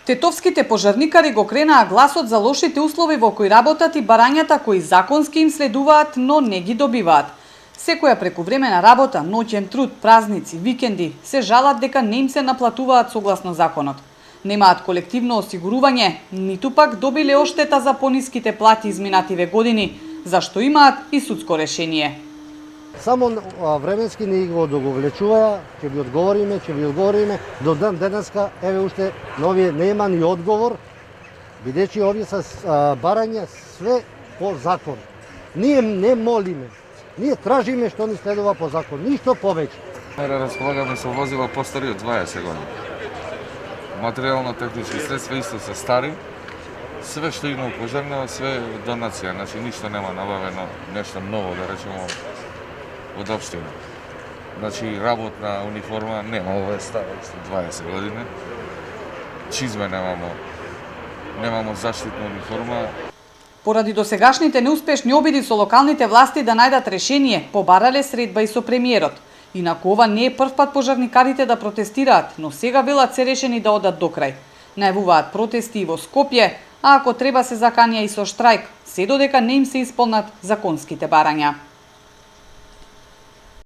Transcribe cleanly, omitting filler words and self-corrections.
Тетовските пожарникари го кренаа гласот за лошите услови во кои работат и барањата кои законски им следуваат, но не ги добиваат. Секоја прекувремена работа, ноќен труд, празници, викенди се жалат дека не им се наплатуваат согласно законот. Немаат колективно осигурување, ниту пак добиле оштета за пониските плати изминативе години, зашто имаат и судско решение. Само временски не го договлечуваја, ќе ви одговориме, до ден денеска, еве уште новие нема ни одговор, бидејќи овие се барања све по закон. Ние не молиме, ние тражиме што ни следува по закон, ништо повеќе. Располагаме со возила постари од 20 години. Материјално-технички средства исто се стари. Све што има у пожарна, све донација, значи ништо нема набавено, нешто ново да речеме од општина. Значи работна униформа нема, ова е стара 20 години. Чизме немамо заштитна униформа. Поради досегашните неуспешни обиди со локалните власти да најдат решение, побарале средба и со премиерот. Инаку ова не е прв пат пожарникарите да протестираат, но сега велат се решени да одат до крај. Најавуваат протести и во Скопје, а ако треба се заканија и со штрајк, се додека не им се исполнат законските барања.